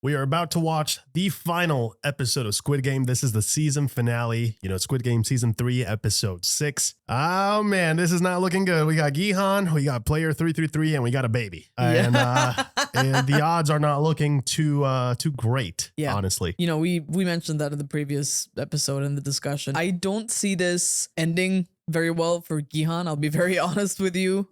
We are about to watch the final episode of Squid Game. This is the season finale. You know, Squid Game season 3, episode 6. Oh man, this is not looking good. We got Gi-hun, we got player 333, and we got a baby. And the odds are not looking too great, honestly. You know, we mentioned that in the previous episode in the discussion. I don't see this ending very well for Gi-hun. I'll be very honest with you.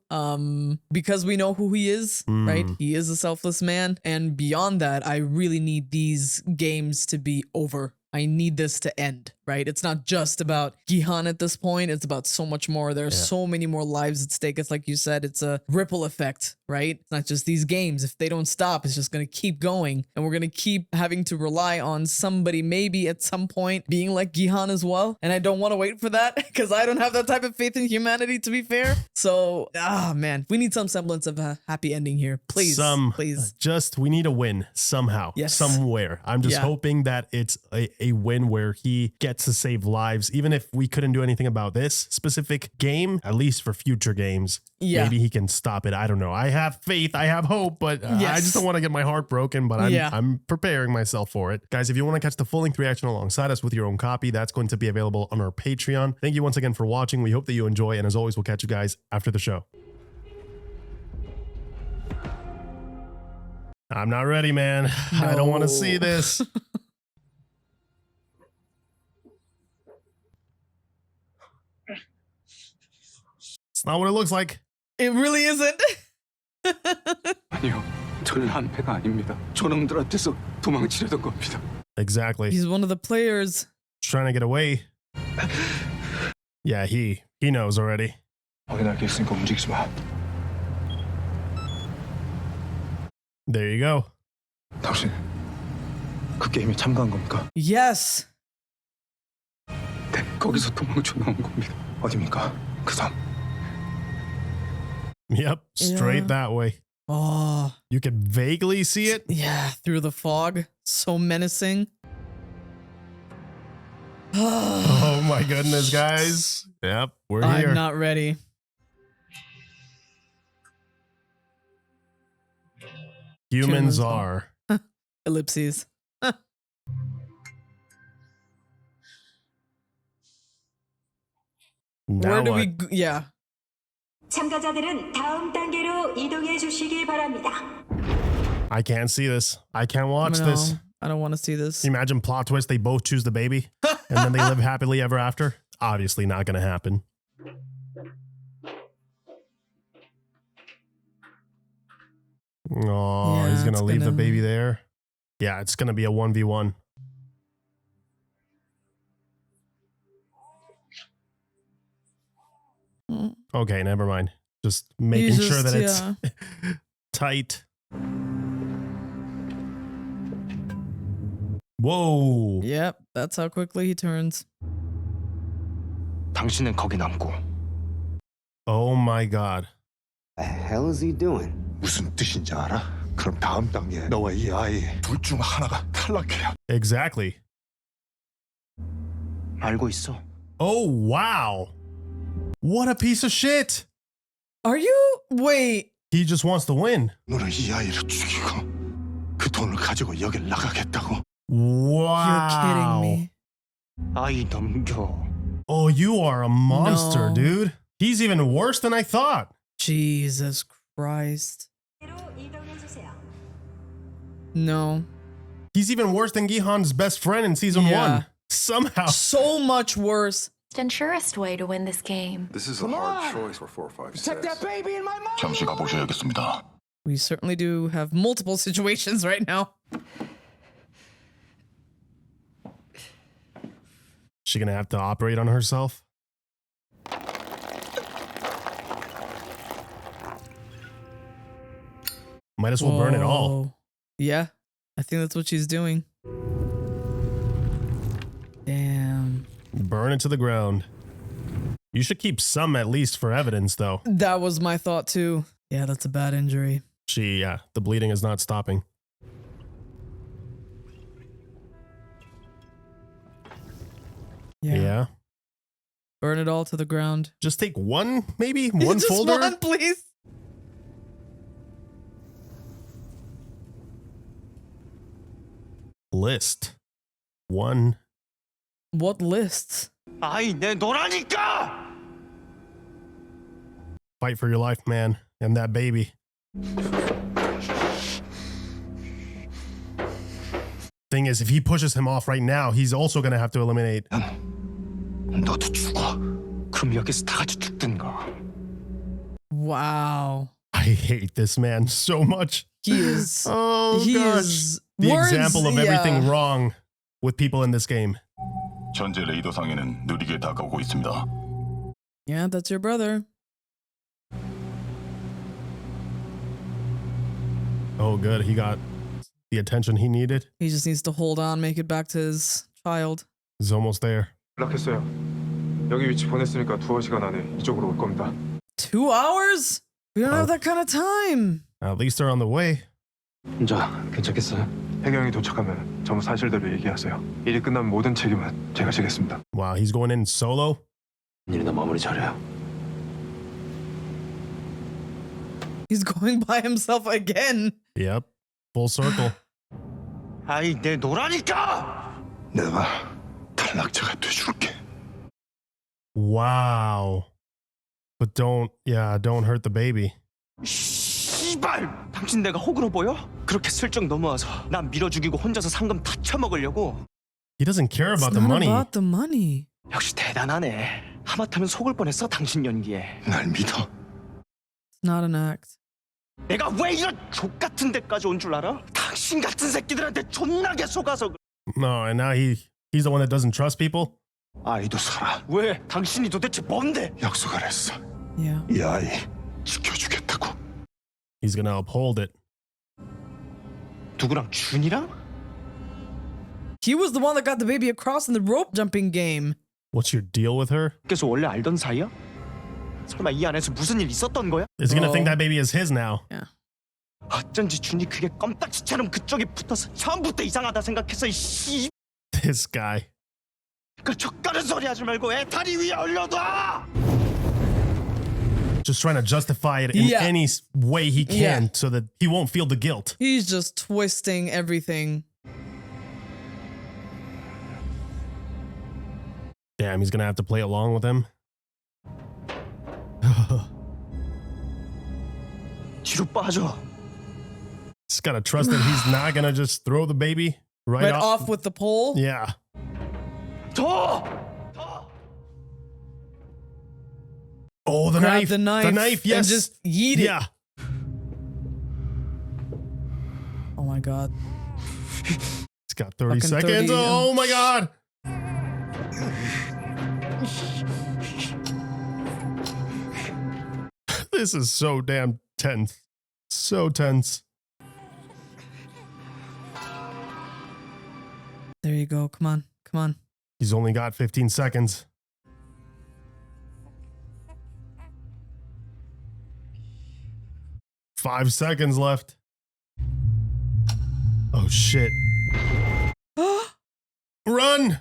Because we know who he is, right? He is a selfless man. And beyond that, I really need these games to be over. I need this to end, right? It's not just about Gi-hun at this point. It's about so much more. There are so many more lives at stake. It's like you said, it's a ripple effect, right? It's not just these games. If they don't stop, it's just going to keep going. And we're going to keep having to rely on somebody maybe at some point being like Gi-hun as well. And I don't want to wait for that because I don't have that type of faith in humanity, to be fair. So, man, we need some semblance of a happy ending here. Please, please. We need a win somehow, somewhere. I'm just hoping that it's a win where he gets to save lives. Even if we couldn't do anything about this specific game, at least for future games, maybe he can stop it. I don't know. I have faith. I have hope, but I just don't want to get my heart broken, but I'm preparing myself for it. Guys, if you want to catch the full length reaction alongside us with your own copy, that's going to be available on our Patreon. Thank you once again for watching. We hope that you enjoy. And as always, we'll catch you guys after the show. I'm not ready, man. No. I don't want to see this. It's not what it looks like. It really isn't. 아니요, 저는 한패가 아닙니다. 저놈들한테서 도망치려던 겁니다. Exactly. He's one of the players. Trying to get away. Yeah, he knows already. 확인할 게 있으니까 움직이지 마. There you go. 당신 그 게임에 참가한 겁니까? Yes. 네, 거기서 도망쳐 나온 겁니다. 어디입니까? 그 섬. Yep, straight that way. Oh. You can vaguely see it. Yeah, through the fog. So menacing. Oh my goodness, guys. Yep, we're here. I'm not ready. Humans are. Ellipses. Where do we go? Yeah. 참가자들은 다음 단계로 이동해 주시기 바랍니다. I can't see this. I can't watch this. I don't want to see this. Can you imagine plot twist? They both choose the baby and then they live happily ever after. Obviously not going to happen. Oh, yeah, he's going to leave the baby there. Yeah, it's going to be a 1v1. Okay, never mind. Just making sure that it's tight. Whoa. Yep, that's how quickly he turns. 당신은 거기 남고. Oh my God. The hell is he doing? 무슨 뜻인지 알아? 그럼 다음 단계 너와 이 아이 둘 중 하나가 탈락해야. Exactly. 알고 있어. Oh wow. What a piece of shit. Are you? Wait. He just wants to win. 너는 이 아이를 죽이고 그 돈을 가지고 여길 나가겠다고. Wow. You're kidding me. 아이 넘겨. Oh, you are a monster, No. dude. He's even worse than I thought. Jesus Christ. No. He's even worse than Gi-hun's best friend in season 1. Somehow. So much worse. And surest way to win this game. This is a hard choice for 4, 5, 6. Check that baby in my mouth. 잠시 가보셔야겠습니다. We certainly do have multiple situations right now. She gonna have to operate on herself? Might as well burn it all. Yeah, I think that's what she's doing. Damn. Burn it to the ground. You should keep some at least for evidence, though. That was my thought, too. Yeah, that's a bad injury. The bleeding is not stopping. Yeah. Burn it all to the ground. Just take one, maybe? One Just folder? one, please. List. One. What lists? 아이 내 너라니까. Fight for your life, man. And that baby. Thing is, if he pushes him off right now, he's also going to have to eliminate. 너도 죽어. 그럼 여기서 다 같이 죽든가. Wow. I hate this man so much. He is. Oh, he gosh. is. The Words, example of everything wrong with people in this game. 현재 레이더상에는 느리게 다가오고 있습니다. Yeah, that's your brother. Oh, good. He got the attention he needed. He just needs to hold on, make it back to his child. He's almost there. 연락했어요. 여기 위치 보냈으니까 2시간 안에 이쪽으로 올 겁니다. 2 hours? We don't have that kind of time. At least they're on the way. 혼자 괜찮겠어요? 해경이 도착하면 전부 사실대로 얘기하세요. 일이 끝나면 모든 책임은 제가 지겠습니다. Wow, he's going in solo? 일이나 마무리 잘해요. He's going by himself again. Yep. Full circle. 아이 내 너라니까. 내가 탈락자가 돼줄게. Wow. But don't hurt the baby. 씨발! 당신 내가 호구로 보여? 그렇게 슬쩍 넘어와서 난 밀어 죽이고 혼자서 상금 다 쳐먹으려고. He doesn't care It's about the not money. about the money. 역시 대단하네. 하마터면 속을 뻔했어 당신 연기에. 날 믿어. It's not an act. 내가 왜 이런 족같은 데까지 온 줄 알아? 당신 같은 새끼들한테 존나게 속아서. No, and now he's the one that doesn't trust people. 아이도 살아. 왜? 당신이 도대체 뭔데? 약속을 했어. Yeah. 이 아이 지켜주겠다고. He's gonna uphold it. 누구랑? 준이랑? He was the one that got the baby across in the rope jumping game. What's your deal with her? 그래서 원래 알던 사이야? 설마 이 안에서 무슨 일 있었던 거야? Is he gonna think that baby is his now? Yeah. 어쩐지 준이 그게 껌딱지처럼 그쪽에 붙어서 처음부터 이상하다 생각해서 씨. This guy. 그 족가는 소리 하지 말고 애 다리 위에 올려둬! Just trying to justify it in any way he can so that he won't feel the guilt. He's just twisting everything. Damn, he's gonna have to play along with him. 뒤로 빠져. Just gotta trust that he's not gonna just throw the baby Right off with the pole? Yeah. 더! Oh, the Grab knife. the knife. The knife, yes. And just yeet it. Yeah. Oh my god. He's got 30 Fucking seconds. 30, Oh my god. This is so damn tense. So tense. There you go. Come on. Come on. He's only got 15 seconds. Five seconds left. Oh shit. Run!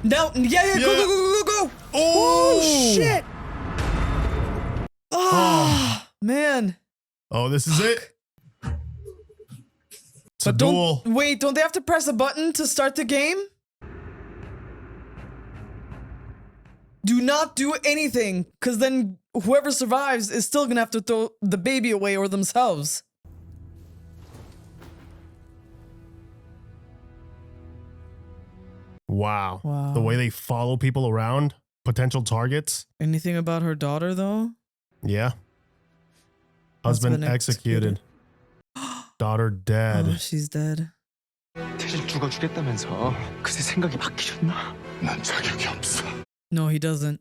No, yeah, go. Oh, shit. Oh, man. Oh, this is it. It's a But duel. don't they have to press a button to start the game? Do not do anything, because then whoever survives is still gonna have to throw the baby away or themselves. Wow. Wow. The way they follow people around, potential targets. Anything about her daughter, though? Yeah. Husband executed. Daughter dead. Oh, she's dead. 대신 죽어주겠다면서 그새 생각이 바뀌셨나? 난 자격이 없어. No, he doesn't.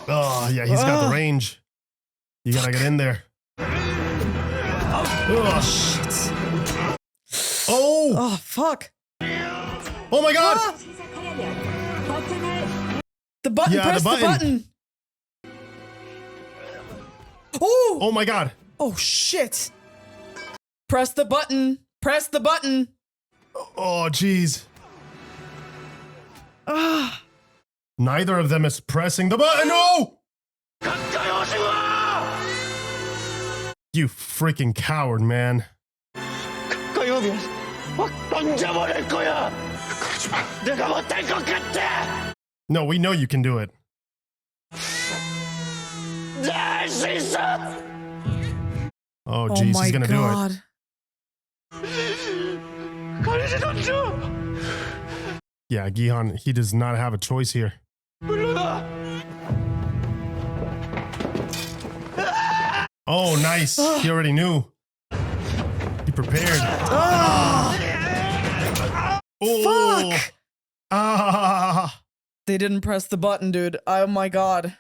Oh, yeah, he's got the range. You gotta get in there. Oh, Shit. oh! Oh, fuck. Oh my god! Ah! 시작하려면 버튼을 The button, Yeah, press the the button. Oh! Oh my god. Oh, shit. Press the button. Press the button. Oh, jeez. Ah. Neither of them is pressing the button. No! 가까이 오지 마! You freaking coward, man. 이러면 확 던져버릴 거야. 그러지 마. 내가 못할 것 같아. No, we know you can do it. 나 할 수 있어. Oh, Oh jeez, my he's gonna do it. god. 가리지 던져. Yeah, Gi-hun, he does not have a choice here. 물러나. Oh, nice. He already knew. He prepared. Oh, Fuck! Ah. They didn't press the button, dude. Oh my god.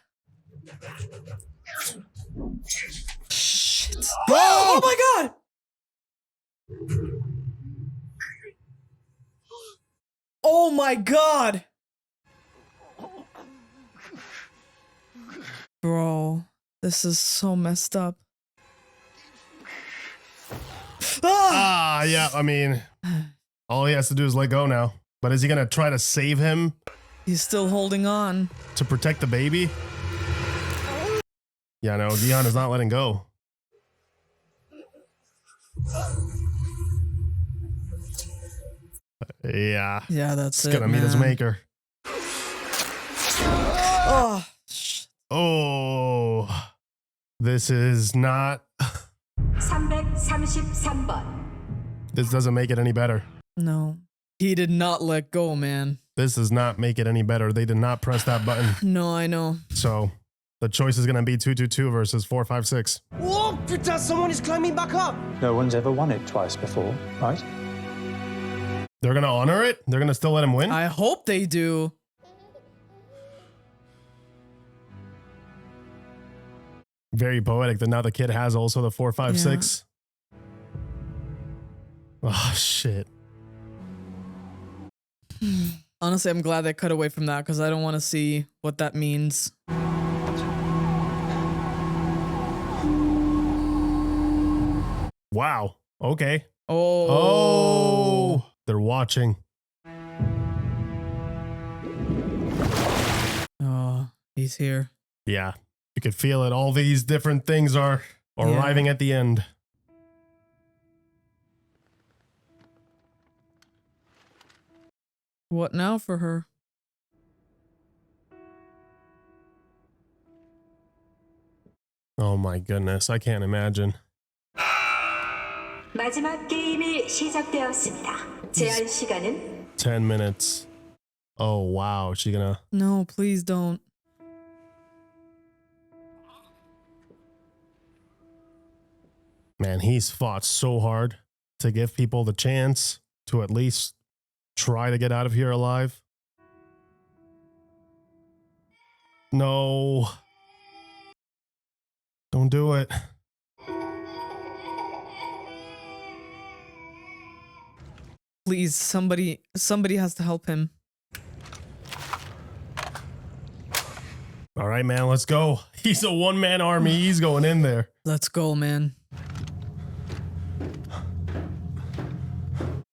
Shit. Oh my god! Oh my god! Bro, this is so messed up. Ah! Yeah, I mean, all he has to do is let go now. But is he gonna try to save him He's still holding on. to protect the baby? Yeah, no, Gi-hun is not letting go. Yeah, Yeah, that's it's it. gonna meet his man. maker. Oh, Oh, this is not. 333번. This doesn't make it any better. no. He did not let go, man. This does not make it any better. They did not press that button. No, I know. So the choice is gonna be 222 versus 456. Oh, putain, someone is climbing back up. No one's ever won it twice before, right? They're gonna honor it? They're gonna still let him win? I hope they do. Very poetic that now the kid has also the 456. Oh, shit. Honestly, I'm glad they cut away from that because I don't want to see what that means. Wow. Okay. Oh. Oh. They're watching. Oh, he's here. Yeah. You could feel it. All these different things are arriving at the end. What now for her? Oh my goodness. I can't imagine. 마지막 게임이 시작되었습니다. 제한 시간은 10 minutes. Oh, wow. Is she gonna... No, please don't. Man, he's fought so hard to give people the chance to at least try to get out of here alive. No. Don't do it. Please, somebody has to help him. All right, man, let's go. He's a one-man army. He's going in there. Let's go, man.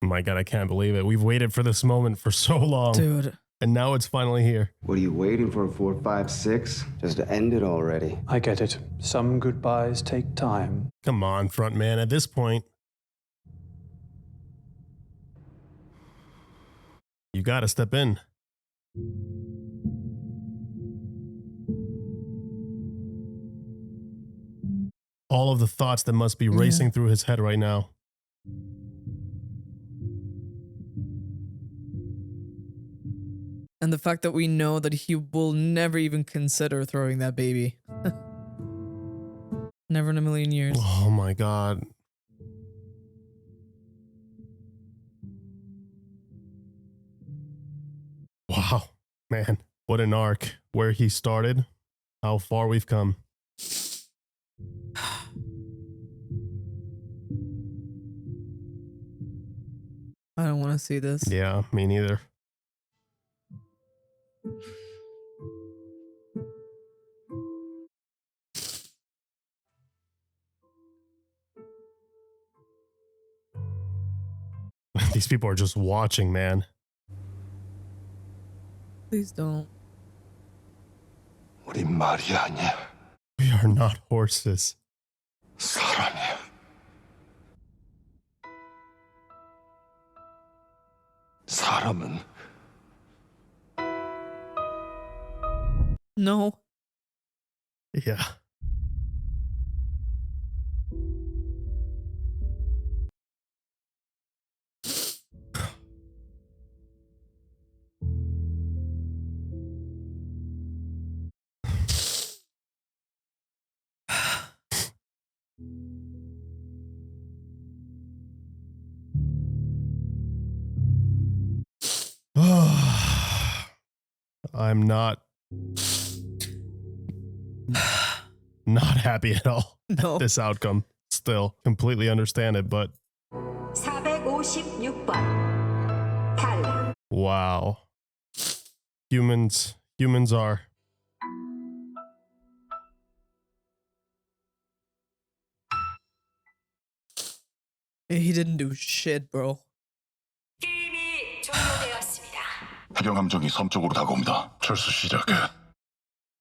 Oh my God, I can't believe it. We've waited for this moment for so long. Dude. And now it's finally here. What are you waiting for, 456? Just to end it already. I get it. Some goodbyes take time. Come on, front man. At this point, you got to step in. All of the thoughts that must be racing through his head right now. And the fact that we know that he will never even consider throwing that baby. Never in a million years. Oh my God. Wow, man, what an arc. Where he started, how far we've come. I don't want to see this. Yeah, me neither. These people are just watching, man. Please don't. 우리 말이 아니야. We are not horses. 사람이야. 사람은 No. Yeah. I'm not happy at all. No. This outcome. Still completely understand it, but 456번. 탈락. wow. Humans are. He didn't do shit, bro. 게임이 종료되었습니다. 해경 함정이 섬 쪽으로 다가옵니다. 철수 시작해.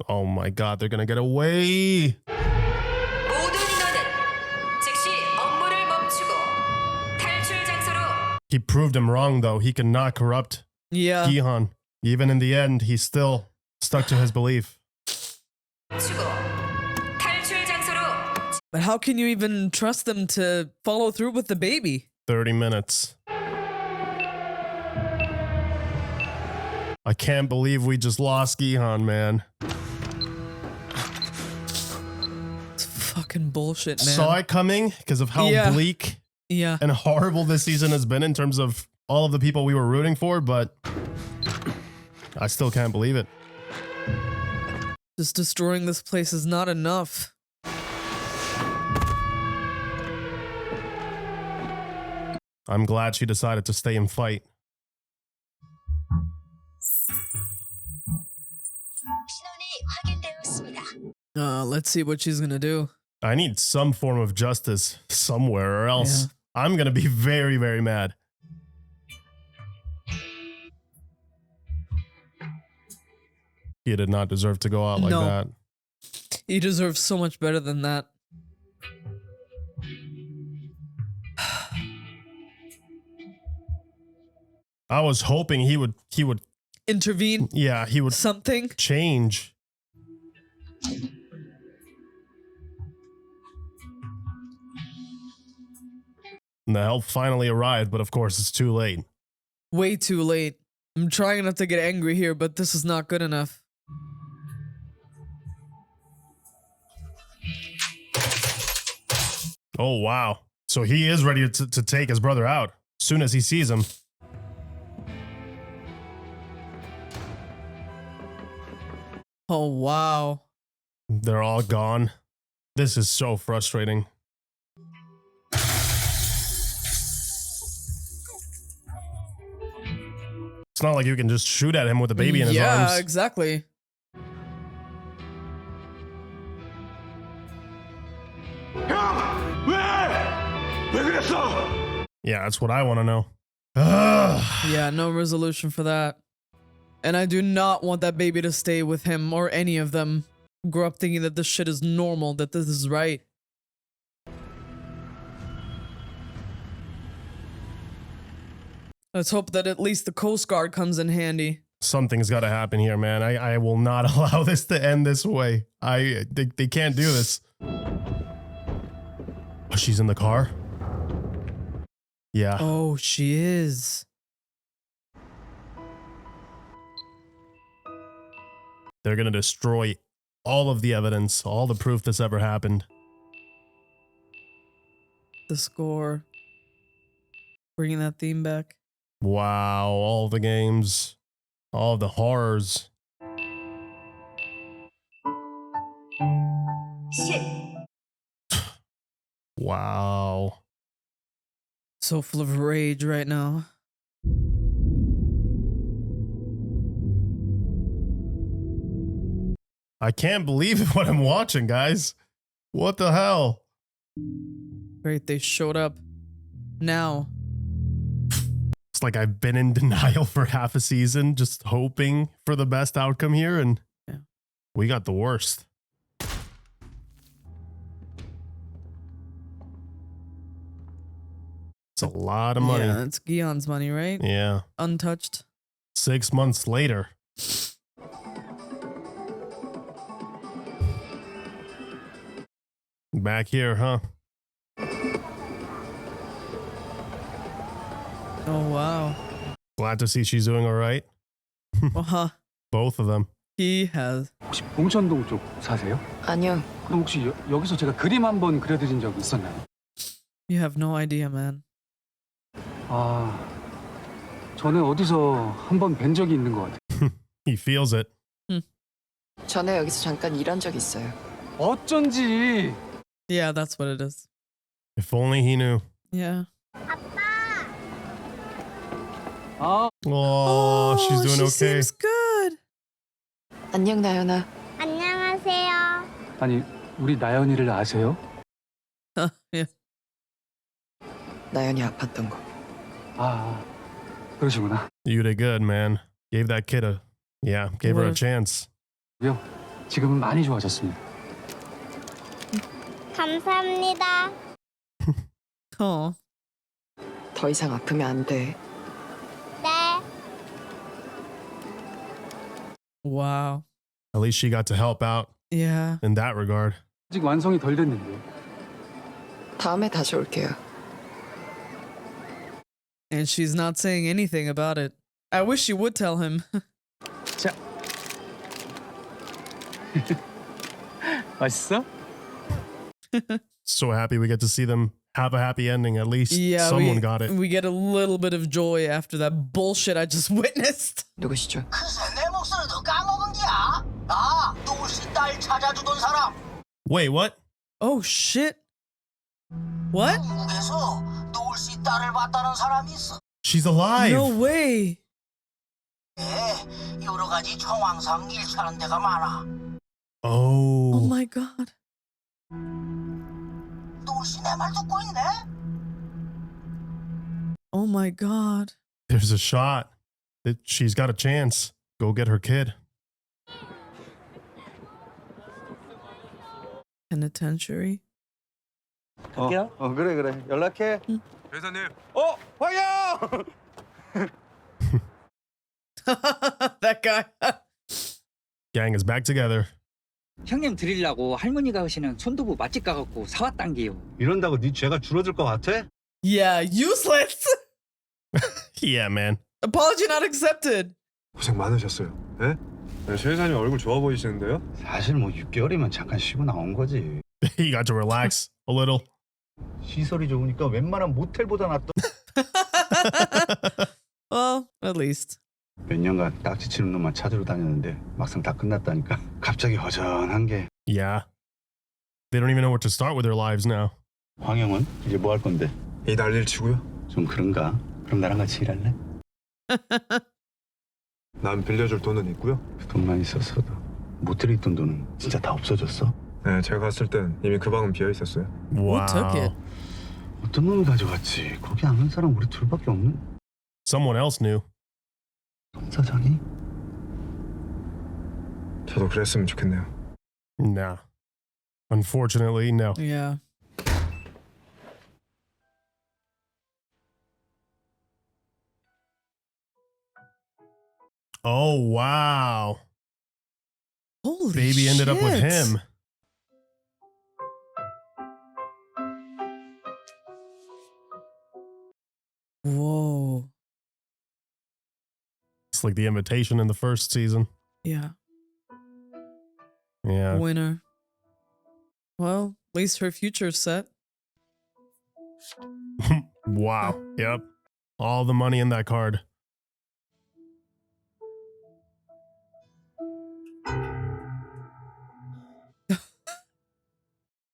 Oh my god, they're gonna get away. 모든 인원은 즉시 업무를 멈추고 탈출 장소로. He proved him wrong though. He cannot corrupt Yeah. Gi-hun. Even in the end, he still stuck to his belief. 멈추고 탈출 장소로. But how can you even trust them to follow through with the baby? 30 minutes. I can't believe we just lost Gi-hun, man. It's fucking bullshit, man. Saw it coming because of how Yeah. bleak Yeah. and horrible this season has been in terms of all of the people we were rooting for, but I still can't believe it. Just destroying this place is not enough. I'm glad she decided to stay and fight. Let's see what she's gonna do. I need some form of justice somewhere, or else I'm gonna be very, very mad. He did not deserve to go out like No. that. He deserves so much better than that. I was hoping he would Intervene. yeah, he would Something. change. And the help finally arrived, but of course it's too late. Way too late. I'm trying not to get angry here, but this is not good enough. Oh, wow. So he is ready to take his brother out as soon as he sees him. Oh, wow. They're all gone. This is so frustrating. It's not like you can just shoot at him with a baby in his arms. Yeah, exactly. 왜 그랬어? Yeah, that's what I want to know. Yeah, no resolution for that. And I do not want that baby to stay with him or any of them. Grow up thinking that this shit is normal, that this is right. Let's hope that at least the Coast Guard comes in handy. Something's got to happen here, man. I will not allow this to end this way. They can't do this. Oh, she's in the car? Yeah. Oh, she is. They're going to destroy all of the evidence, all the proof this ever happened. The score. Bringing that theme back. Wow, all the games, all the horrors. 10. Wow. So full of rage right now. I can't believe what I'm watching, guys. What the hell? Great, they showed up. Now. It's like I've been in denial for half a season, just hoping for the best outcome here, and we got the worst. It's a lot of money. Yeah, it's Gi-hun's money, right? Yeah. Untouched. 6 months later. Back here, huh? Oh, wow. Glad to see she's doing all right. Both of them. He has. 혹시 봉천동 쪽 사세요? 아니요. 그럼 혹시 여기서 제가 그림 한번 그려드린 적 있었나요? You have no idea, man. 아, 전에 어디서 한번 뵌 적이 있는 것 같아요. He feels it. 전에 여기서 잠깐 일한 적 있어요. 어쩐지. Yeah, that's what it is. If only he knew. Yeah. 아, Oh, she's doing she okay. seems good. 안녕 나연아. 안녕하세요. 아니 우리 나연이를 아세요? Yeah. 나연이 아팠던 거. 아, 그러시구나. You did good, man. Gave that kid gave her a chance. 지금은 많이 좋아졌습니다. 감사합니다. Oh. 더 이상 아프면 안 돼. 네. Wow. At least she got to help out Yeah. in that regard. 아직 완성이 덜 됐는데. 다음에 다시 올게요. And she's not saying anything about it. I wish she would tell him. 자, 맛있어? So happy we get to see them have a happy ending. At least Yeah, someone got it. We get a little bit of joy after that bullshit I just witnessed. 누구시죠? 글쎄 내 목소리도 까먹은 기야. 나 노을씨 딸 찾아주던 사람. Wait, what? Oh shit. What? 한국에서 노을씨 딸을 봤다는 사람이 있어. She's alive. No way. 예, 여러 가지 정황상 일치하는 데가 많아. Oh. Oh my god. 노을씨 내 말 듣고 있네. Oh my god. There's a shot. She's got a chance. Go get her kid. Penitentiary. 그래. 연락해. 회사님. 황영! That guy. Gang is back together. 형님 드리려고 할머니가 하시는 손두부 맛집 가갖고 사왔단 게요. 이런다고 네 죄가 줄어들 것 같아? Yeah, useless. Yeah, man. Apology not accepted. 고생 많으셨어요. 예? 네, 최 회사님 얼굴 좋아 보이시는데요? 사실 뭐 6개월이면 잠깐 쉬고 나온 거지. He got to relax a little. 시설이 좋으니까 웬만한 모텔보다 낫더. Well, at least. 몇 년간 딱지 치는 놈만 찾으러 다녔는데 막상 다 끝났다니까 갑자기 허전한 게. Yeah. They don't even know where to start with their lives now. 황영은 이제 뭐 할 건데? 이 난리를 치고요. 좀 그런가? 그럼 나랑 같이 일할래? 난 빌려줄 돈은 있고요. 돈만 있었어도 모텔에 있던 돈은 진짜 다 없어졌어? 네, 제가 갔을 땐 이미 그 방은 비어 있었어요. Who took it? 어떤 놈이 가져갔지? 거기 아는 사람 우리 둘밖에 없는. Someone else knew. 사장이? 저도 그랬으면 좋겠네요. Nah. Unfortunately, no. Yeah. Oh, wow. Holy Baby ended up with shit. him. Whoa. It's like the invitation in the first season. Yeah. Yeah. Winner. Well, at least her future's set. Wow. Yep. All the money in that card.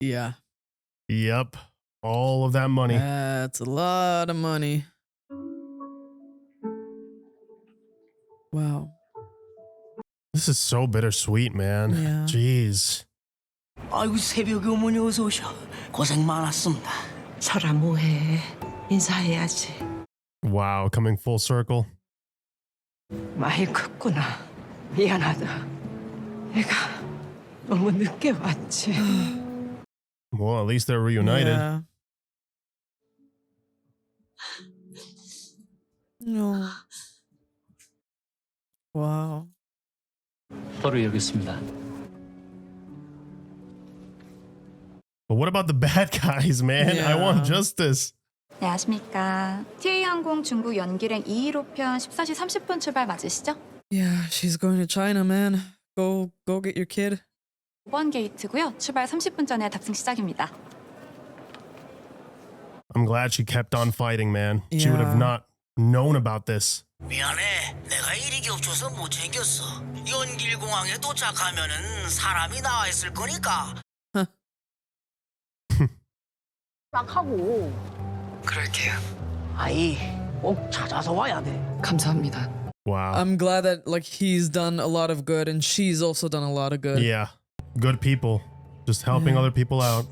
Yeah. Yep. All of that money. That's a lot of money. Wow. This is so bittersweet, man. Yeah. Jeez. 아이고 새벽에 어머니 어서 오셔. 고생 많았습니다. 설아 뭐해? 인사해야지. Wow. Coming full circle. 많이 컸구나. 미안하다. 내가 너무 늦게 왔지. Well, at least they're reunited. Yeah. No. Wow. 서류 여기 있습니다. But what about the bad guys, man? I want justice. 네, 아십니까. TA항공 중국 연기행 215편 14시 30분 출발 맞으시죠? Yeah, she's going to China, man. Go get your kid. 5번 게이트고요. 출발 30분 전에 탑승 시작입니다. I'm glad she kept on fighting, man. She would have not known about this. 미안해. 내가 일이 겹쳐서 못 챙겼어. 연길공항에 도착하면은 사람이 나와 있을 거니까. 딱 하고. 그럴게요. 아이, 꼭 찾아서 와야 돼. 감사합니다. Wow. I'm glad that like he's done a lot of good and she's also done a lot of good. Yeah. Good people. Just helping other people out.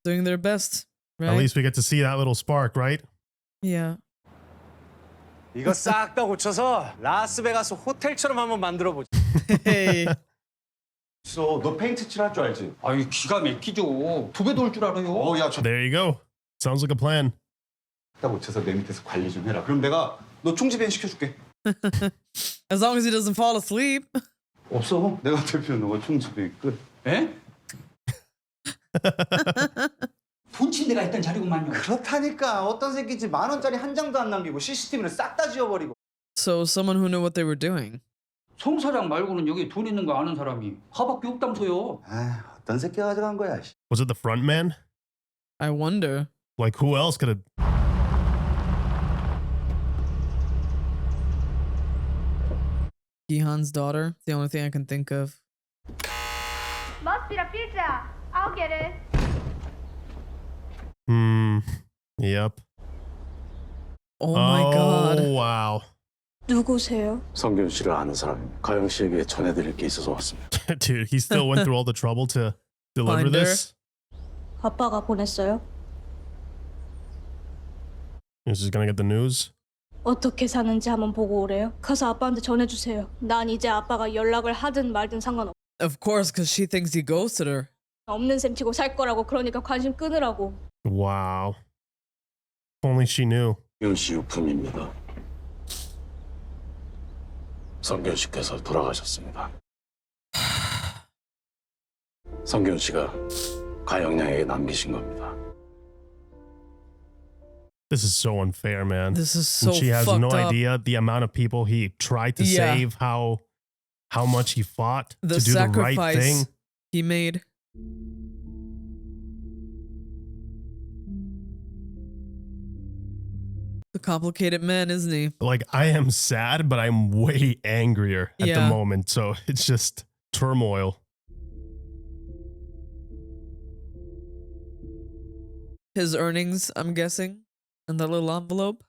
Doing their best, right? At least we get to see that little spark, right? Yeah. 이거 싹 다 고쳐서 라스베가스 호텔처럼 한번 만들어 보자. Hey. 너 페인트 칠할 줄 알지? 아유 기가 막히죠. 두 배 돌 줄 알아요. There you go. Sounds like a plan. 딱 고쳐서 내 밑에서 관리 좀 해라. 그럼 내가 너 총집행 시켜줄게. As long as he doesn't fall asleep. 없어. 내가 대표 너가 총집행 끝. 에? 돈친데가 있던 자리구만요. 그렇다니까. 어떤 새끼지 10,000원짜리 한 장도 안 남기고 CCTV는 싹 다 지워버리고. So someone who knew what they were doing. 송 사장 말고는 여기 돈 있는 거 아는 사람이 하밖에 없담소요. 아, 어떤 새끼가 가져간 거야. Was it the front man? I wonder. Like, who else could have? Gi-hun's daughter. The only thing I can think of. Must be the pizza. I'll get it. Yep. Oh my god. Wow. 누구세요? 성균 씨를 아는 사람이 가영 씨에게 전해드릴 게 있어서 왔습니다. Dude, he still went through all the trouble to deliver Find her. this. 아빠가 보냈어요? He's just gonna get the news. 어떻게 사는지 한번 보고 오래요? 가서 아빠한테 전해주세요. 난 이제 아빠가 연락을 하든 말든 상관없어. Of course, because she thinks he ghosted her. 없는 셈 치고 살 거라고 그러니까 관심 끊으라고. Wow. Only she knew. 성균 씨 유품입니다. 성균 씨께서 돌아가셨습니다. 성균 씨가 가영 양에게 남기신 겁니다. This is so unfair, man. This is so And she has fucked no up. idea the amount of people he tried to save, how much he fought The to do the right sacrifice thing. he made. The complicated man, isn't he? Like, I am sad, but I'm way angrier at the Yeah. moment. So it's just turmoil. His earnings, I'm guessing, in the little envelope.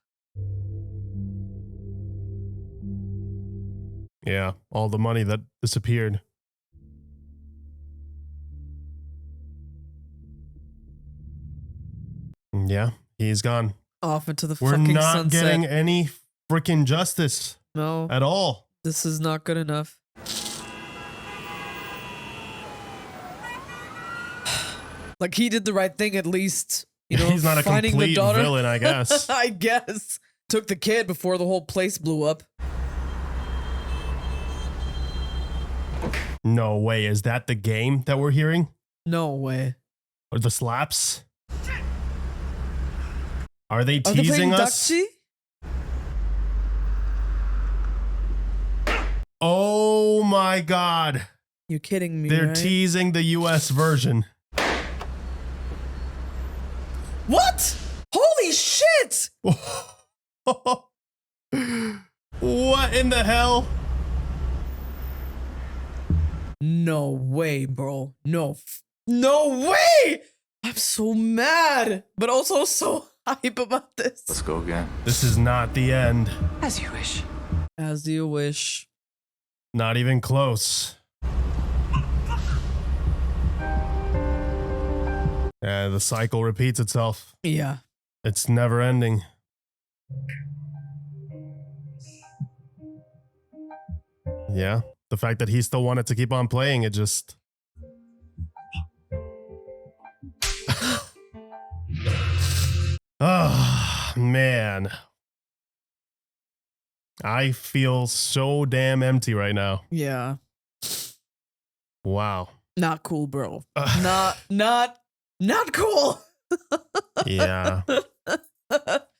Yeah, all the money that disappeared. Yeah, he's gone. Off into the We're fucking not sunset. getting any freaking justice No, at all. this is not good enough. Like he did the right thing at least. You know, He's not a finding the complete daughter. villain, I guess. I guess. Took the kid before the whole place blew up. No way. Is that the game that we're hearing? No way. Or the slaps? Are they Are they teasing playing us? Dakchi? Oh my god. You're kidding me, They're right? teasing the US version. What? Holy shit! What in the hell? No way, bro. No way! I'm so mad, but also so hype about this. Let's go again. This is not the end. As you wish. As you wish. Not even close. Yeah, the cycle repeats itself. Yeah. It's never ending. Yeah, the fact that he still wanted to keep on playing, it just... Ah, man. I feel so damn empty right now. Yeah. Wow. Not cool, bro. Not cool. Yeah.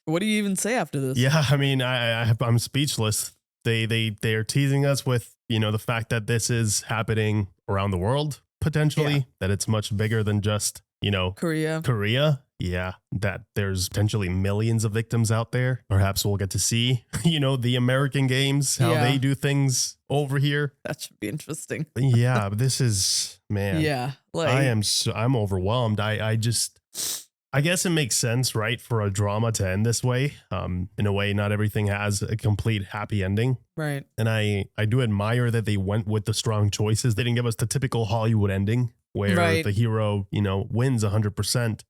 What do you even say after this? Yeah, I mean, I'm speechless. They are teasing us with, you know, the fact that this is happening around the world potentially, that it's much bigger than just, you know, Korea. Yeah, that there's potentially millions of victims out there. Perhaps we'll get to see, you know, the American games, how they do things over here. That should be interesting. Yeah, but this is, man. Yeah, like I'm overwhelmed. I guess it makes sense, right, for a drama to end this way. In a way, not everything has a complete happy ending. Right. And I do admire that they went with the strong choices. They didn't give us the typical Hollywood ending where the hero, you know, wins 100%.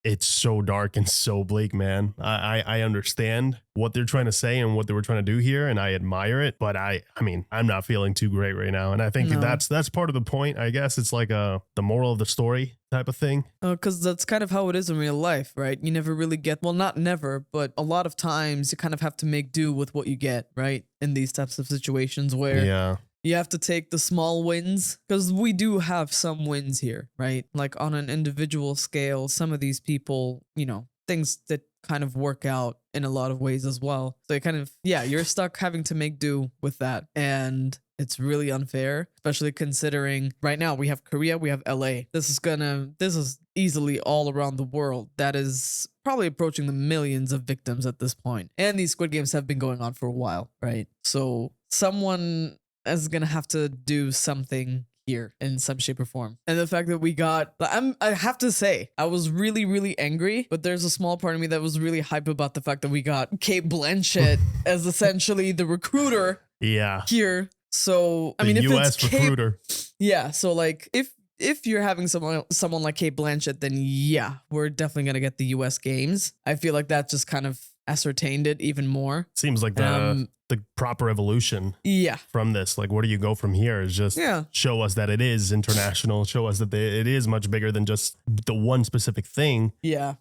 It's so dark and so bleak, man. I understand what they're trying to say and what they were trying to do here, and I admire it. But I mean, I'm not feeling too great right now, and I think that's part of the point. I guess it's like the moral of the story type of thing. Because that's kind of how it is in real life, right? You never really get, well, not never, but a lot of times you kind of have to make do with what you get, right? In these types of situations where you have to take the small wins, because we do have some wins here, right? Like on an individual scale, some of these people, you know, things that kind of work out in a lot of ways as well. So you kind of, you're stuck having to make do with that. And it's really unfair, especially considering right now we have Korea, we have LA. This is easily all around the world. That is probably approaching the millions of victims at this point. And these Squid Games have been going on for a while, right? So someone is gonna have to do something here in some shape or form. And the fact that we got, I have to say, I was really, really angry, but there's a small part of me that was really hype about the fact that we got Kate Blanchett as essentially the recruiter here. So, I mean, if US it's recruiter. So like if you're having someone like Kate Blanchett, then we're definitely gonna get the US games. I feel like that just kind of ascertained it even more. Seems like the proper evolution from this. Like, where do you go from here? Is just show us that it is international, show us that it is much bigger than just the one specific thing.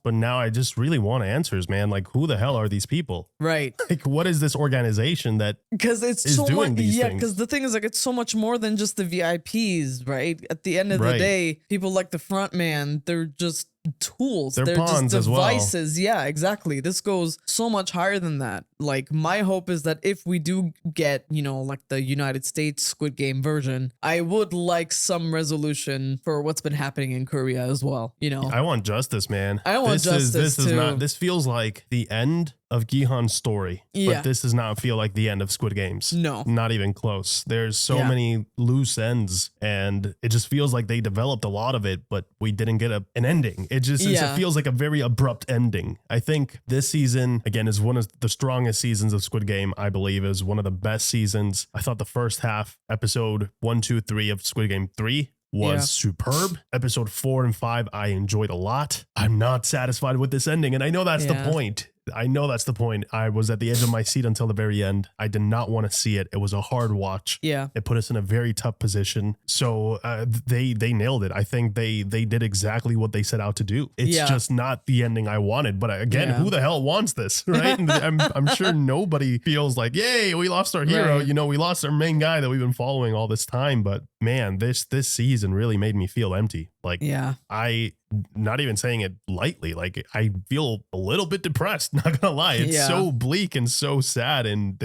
But now I just really want answers, man. Like, who the hell are these people? Right. Like, what is this organization that is so doing these things? Because the thing is, like, it's so much more than just the VIPs, right? At the end of the day, people like the front man, they're just tools. They're pawns just devices. as well. Yeah, exactly. This goes so much higher than that. Like, my hope is that if we do get, you know, like the United States Squid Game version, I would like some resolution for what's been happening in Korea as well. You know, I want justice, man. I want justice too. This feels like the end of Gi-hun's story, but this does not feel like the end of Squid Games. No, not even close. There's so many loose ends, and it just feels like they developed a lot of it, but we didn't get an ending. It just it feels like a very abrupt ending. I think this season, again, is one of the strongest seasons of Squid Game. I believe is one of the best seasons. I thought the first half, episode 1, 2, 3 of Squid Game 3 was superb. Episode 4 and 5, I enjoyed a lot. I'm not satisfied with this ending, and I know that's the point. I was at the edge of my seat until the very end. I did not want to see it. It was a hard watch. It put us in a very tough position. So they nailed it. I think they did exactly what they set out to do. It's just not the ending I wanted. But again, who the hell wants this, right? And I'm sure nobody feels like, yay, we lost our hero. Right. You know, we lost our main guy that we've been following all this time. But man, this season really made me feel empty. Like, I, not even saying it lightly, like, I feel a little bit depressed, not gonna lie. It's so bleak and so sad, and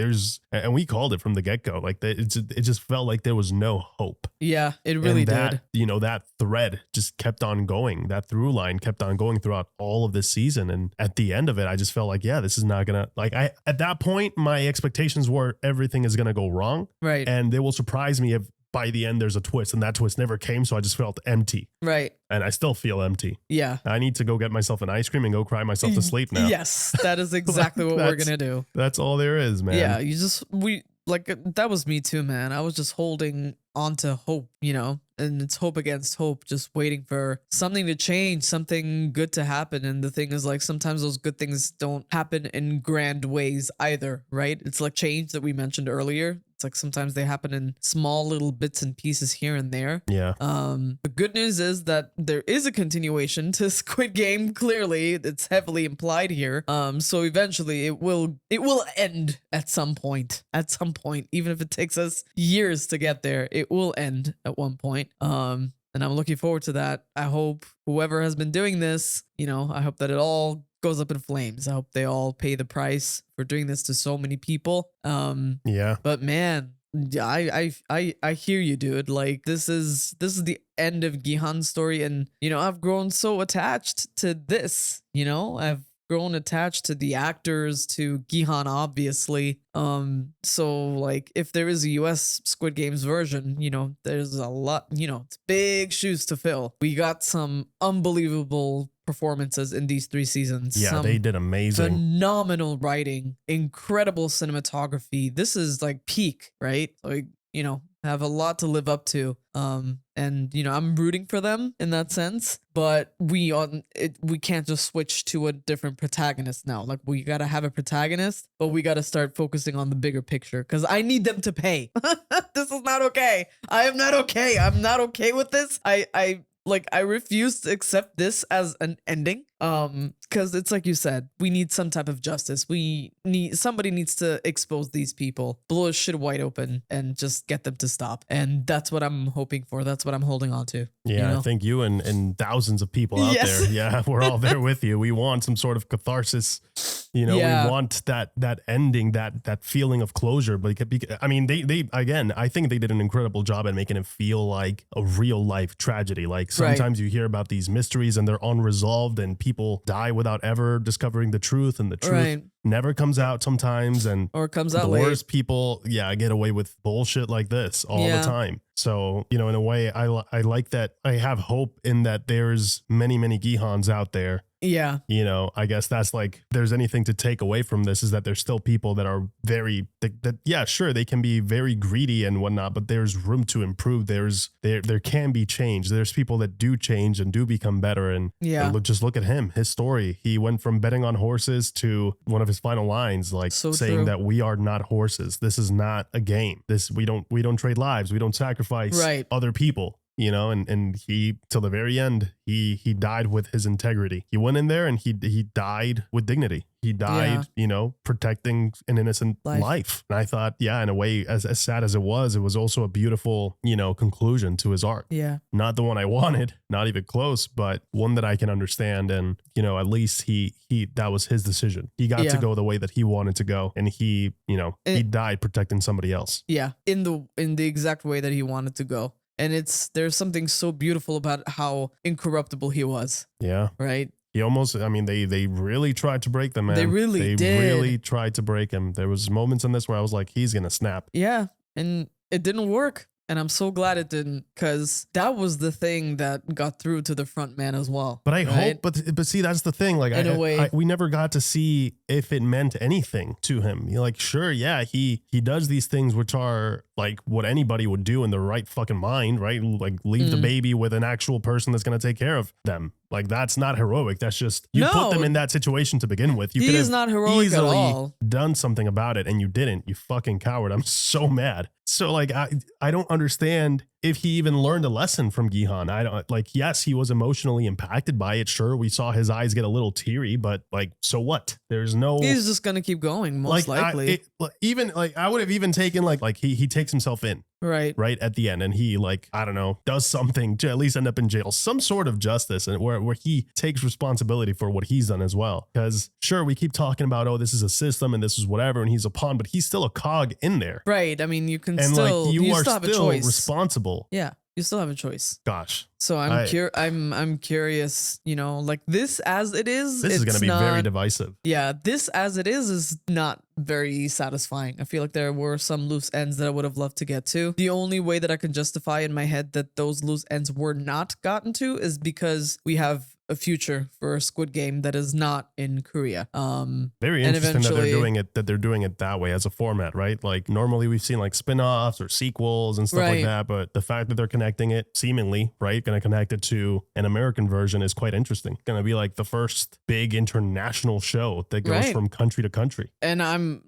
we called it from the get-go. Like, it just felt like there was no hope. Yeah, it really did. You know, that thread just kept on going. That through line kept on going throughout all of this season. And at the end of it, I just felt like, this is not gonna, like, at that point, my expectations were everything is gonna go wrong. Right. And they will surprise me if by the end there's a twist, and that twist never came. So I just felt empty. Right. And I still feel empty. Yeah. I need to go get myself an ice cream and go cry myself to sleep now. Yes, that is exactly what we're gonna do. That's all there is, man. Yeah, that was me too, man. I was just holding on to hope, you know, and it's hope against hope, just waiting for something to change, something good to happen. And the thing is, like, sometimes those good things don't happen in grand ways either, right? It's like change that we mentioned earlier. It's like sometimes they happen in small little bits and pieces here and there. Yeah. The good news is that there is a continuation to Squid Game. Clearly, it's heavily implied here. So eventually it will end at some point. At some point, even if it takes us years to get there, it will end at one point. And I'm looking forward to that. I hope whoever has been doing this, you know, I hope that it all goes up in flames. I hope they all pay the price for doing this to so many people. Yeah. But man, I hear you, dude. Like this is the end of Gi-hun's story, and you know, I've grown so attached to this. You know, I've grown attached to the actors, to Gi-hun, obviously. So like if there is a US Squid Games version, you know, there's a lot, you know, it's big shoes to fill. We got some unbelievable performances in these 3 seasons. Yeah, they did amazing. Phenomenal writing, incredible cinematography. This is like peak, right? Like, you know, have a lot to live up to. And you know, I'm rooting for them in that sense, but we can't just switch to a different protagonist now. Like we gotta have a protagonist, but we gotta start focusing on the bigger picture because I need them to pay. This is not okay. I am not okay. I'm not okay with this. I refuse to accept this as an ending. Because it's like you said, we need some type of justice. Somebody needs to expose these people, blow his shit wide open, and just get them to stop. And that's what I'm hoping for. That's what I'm holding on to. Yeah, you know? I think you and thousands of people out there. Yeah, we're all there with you. We want some sort of catharsis. You know, we want that ending, that feeling of closure. But I mean, they again, I think they did an incredible job at making it feel like a real life tragedy. Like sometimes you hear about these mysteries and they're unresolved, and people die without ever discovering the truth, and the truth never comes out sometimes, or comes out the late. worst people get away with bullshit like this all the time. So, you know, in a way, I like that. I have hope in that there's many Gi-huns out there. Yeah. You know, I guess that's like, there's anything to take away from this is that there's still people that are sure, they can be very greedy and whatnot, but there's room to improve. There can be change. There's people that do change and do become better. And just look at him, his story. He went from betting on horses to one of his final lines, like saying that we are not horses. This is not a game. We don't trade lives. We don't sacrifice other people. You know, and he, till the very end, he died with his integrity. He went in there and he died with dignity. He died, you know, protecting an innocent life. And I thought, in a way, as sad as it was also a beautiful, you know, conclusion to his arc. Yeah. Not the one I wanted, not even close, but one that I can understand. And, you know, at least that was his decision. He got to go the way that he wanted to go. And he died protecting somebody else. Yeah. In the exact way that he wanted to go. And there's something so beautiful about how incorruptible he was. Yeah. Right? He almost, I mean, they really tried to break them, man. They really did. Really tried to break him. There was moments in this where I was like, he's going to snap. Yeah. And it didn't work. And I'm so glad it didn't, because that was the thing that got through to the front man as well. But I hope, but see, that's the thing. Like, in a way, we never got to see if it meant anything to him. You're like, sure, yeah, he does these things which are like what anybody would do in their right fucking mind, right? Like leave the baby with an actual person that's going to take care of them. Like, that's not heroic. That's just, you put them in that situation to begin with. You could have not heroic easily at all. done something about it, and you didn't. You fucking coward. I'm so mad. So like, I don't understand if he even learned a lesson from Gi-hun. I don't, like, yes, he was emotionally impacted by it. Sure, we saw his eyes get a little teary, but like, so what? There's no. He's just gonna keep going, most likely. I would have even taken like he takes himself in. Right at the end, and he, like, I don't know, does something to at least end up in jail, some sort of justice, and where he takes responsibility for what he's done as well. Because sure, we keep talking about, oh, this is a system and this is whatever, and he's a pawn, but he's still a cog in there. Right. I mean, you can and still, like, you are still have still a choice. Responsible. Yeah. You still have a choice. Gosh. So I'm curious, you know, like this as it is. This is going to be very divisive. Yeah, this as it is not very satisfying. I feel like there were some loose ends that I would have loved to get to. The only way that I can justify in my head that those loose ends were not gotten to is because we have a future for Squid Game that is not in Korea. Very and interesting that they're doing it that way as a format, right? Like normally we've seen like spin-offs or sequels and stuff like that, but the fact that they're connecting it seemingly, right, going to connect it to an American version is quite interesting. Going to be like the first big international show that goes from country to country. And I'm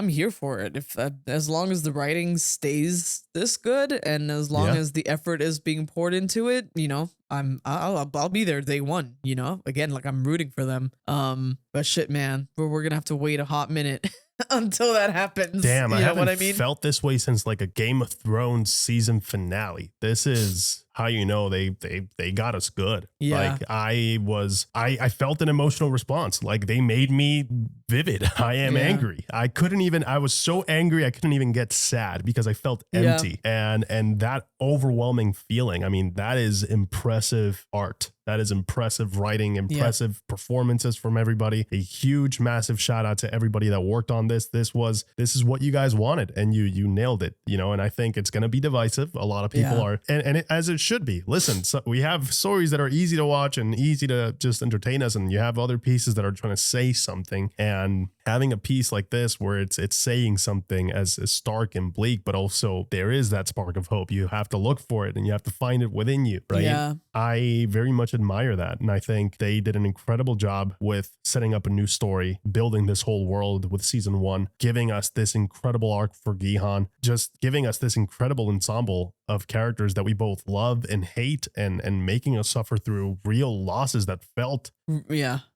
here for it. If as long as the writing stays this good and as long as the effort is being poured into it, you know, I'll be there day one, you know, again, like I'm rooting for them. But shit, man, we're gonna have to wait a hot minute until that happens. Damn, I haven't felt this way since like a Game of Thrones season finale. This is how you know they got us good. Yeah. Like I felt an emotional response. Like they made me vivid. I am angry. I was so angry I couldn't even get sad because I felt empty. And that overwhelming feeling, I mean, that is impressive art. That is impressive writing, impressive performances from everybody. A huge, massive shout out to everybody that worked on this. This is what you guys wanted, and you nailed it. You know, and I think it's going to be divisive. A lot of people are, and as it should be. Listen, so we have stories that are easy to watch and easy to just entertain us, and you have other pieces that are trying to say something. And having a piece like this where it's saying something as stark and bleak, but also there is that spark of hope. You have to look for it, and you have to find it within you, right? Yeah. I very much admire that. And I think they did an incredible job with setting up a new story, building this whole world with season 1, giving us this incredible arc for Gi-hun, just giving us this incredible ensemble of characters that we both love and hate, and making us suffer through real losses that felt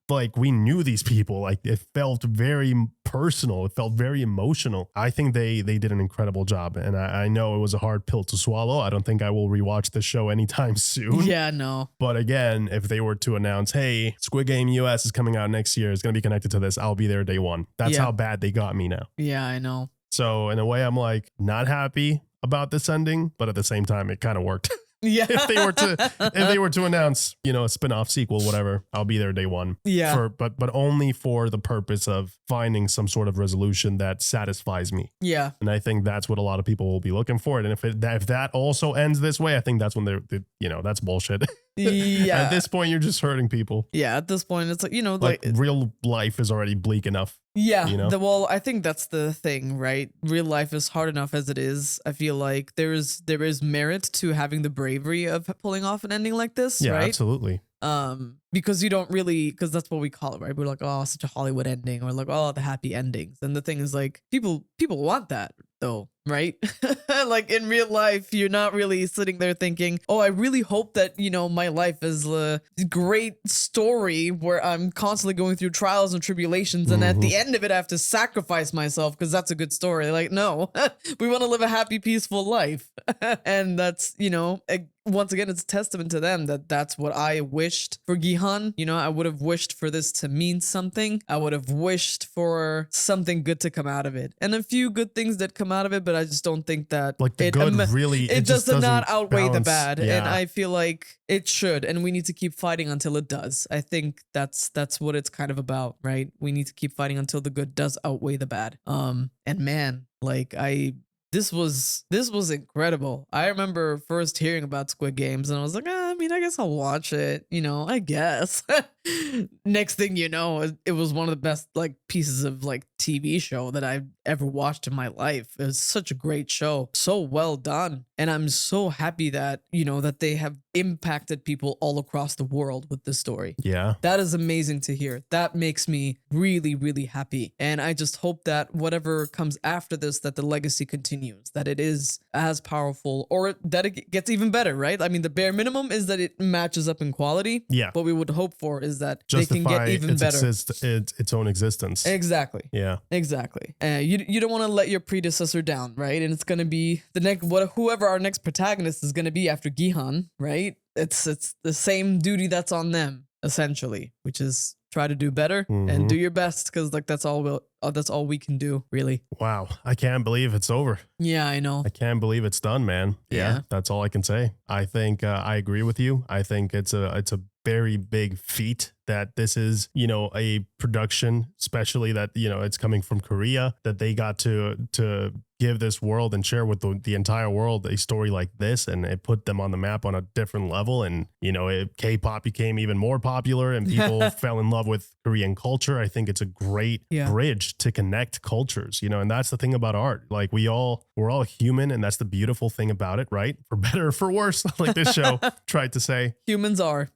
like we knew these people. Like it felt very personal. It felt very emotional. I think they did an incredible job, and I know it was a hard pill to swallow. I don't think I will rewatch the show anytime soon. Yeah, no. But again, if they were to announce, hey, Squid Game US is coming out next year, it's going to be connected to this, I'll be there day one. That's how bad they got me now. Yeah, I know. So in a way, I'm like not happy about this ending, but at the same time, it kind of worked. Yeah. if they were to announce, you know, a spin-off sequel, whatever, I'll be there day one. Yeah. But only for the purpose of finding some sort of resolution that satisfies me. Yeah. And I think that's what a lot of people will be looking for. And if that also ends this way, I think that's when they you know, that's bullshit. Yeah. At this point, you're just hurting people. Yeah. At this point, it's like, you know, like real life is already bleak enough. Yeah. You know? Well, I think that's the thing, right? Real life is hard enough as it is. I feel like there is merit to having the bravery of pulling off an ending like this, yeah, right? Absolutely. Because you don't really, because that's what we call it, right? We're like, oh, such a Hollywood ending, or like, oh, the happy endings. And the thing is, like, people want that though, right? Like in real life, you're not really sitting there thinking, oh, I really hope that, you know, my life is a great story where I'm constantly going through trials and tribulations, and at the end of it, I have to sacrifice myself because that's a good story. Like, no, we want to live a happy, peaceful life. And that's, you know, once again, it's a testament to them that's what I wished for Gi-hun. You know, I would have wished for this to mean something. I would have wished for something good to come out of it, and a few good things that come out of it, but I just don't think that like the good really it does not outweigh the bad. Yeah. And I feel like it should, and we need to keep fighting until it does. I think that's what it's kind of about, right? We need to keep fighting until the good does outweigh the bad. And man, like this was incredible. I remember first hearing about Squid Games and I was like, I mean, I guess I'll watch it, you know, I guess. Next thing you know, it was one of the best like pieces of like TV show that I've ever watched in my life. It was such a great show, so well done. And I'm so happy that, you know, that they have impacted people all across the world with this story. Yeah. That is amazing to hear. That makes me really, really happy. And I just hope that whatever comes after this, that the legacy continues, that it is as powerful, or that it gets even better, right? I mean, the bare minimum is that it matches up in quality. Yeah. What we would hope for is that justify they can get even better. Its own existence. Exactly. Yeah. Exactly. You don't want to let your predecessor down, right? And it's going to be whoever our next protagonist is going to be after Gi-hun, right? It's the same duty that's on them, essentially, which is try to do better and do your best, because like that's all we can do, really. Wow, I can't believe it's over. Yeah, I know. I can't believe it's done, man. Yeah, that's all I can say. I think I agree with you. I think it's a very big feat that this is, you know, a production, especially that, you know, it's coming from Korea, that they got to give this world and share with the entire world a story like this, and it put them on the map on a different level. And, you know, K-pop became even more popular and people fell in love with Korean culture. I think it's a great bridge to connect cultures, you know, and that's the thing about art. Like we're all human, and that's the beautiful thing about it, right? For better or for worse, like this show tried to say. Humans are.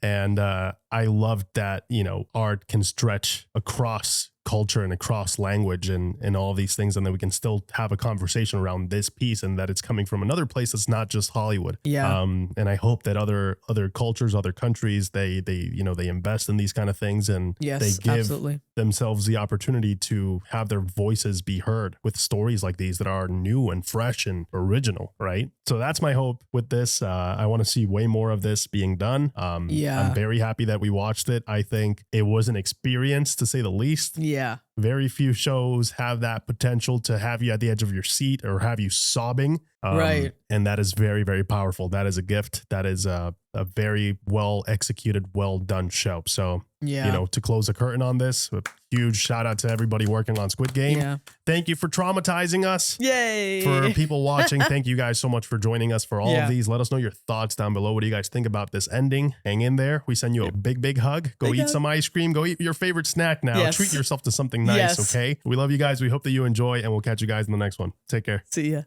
And I love that, you know, art can stretch across culture and across language and all these things, and that we can still have a conversation around this piece, and that it's coming from another place that's not just Hollywood. And I hope that other cultures, other countries, they you know, they invest in these kind of things, and they give themselves the opportunity to have their voices be heard with stories like these that are new and fresh and original, right? So that's my hope with this. I want to see way more of this being done. I'm very happy that we watched it. I think it was an experience, to say the least. Very few shows have that potential to have you at the edge of your seat or have you sobbing. Right. And that is very, very powerful. That is a gift. That is a very well executed, well done show. So, you know, to close the curtain on this, a huge shout out to everybody working on Squid Game. Thank you for traumatizing us. Yay. For people watching, thank you guys so much for joining us for all of these. Let us know your thoughts down below. What do you guys think about this ending? Hang in there. We send you a big, big hug. Go eat some ice cream. Go eat your favorite snack now. Treat yourself to something nice, okay? We love you guys. We hope that you enjoy, and we'll catch you guys in the next one. Take care. See ya.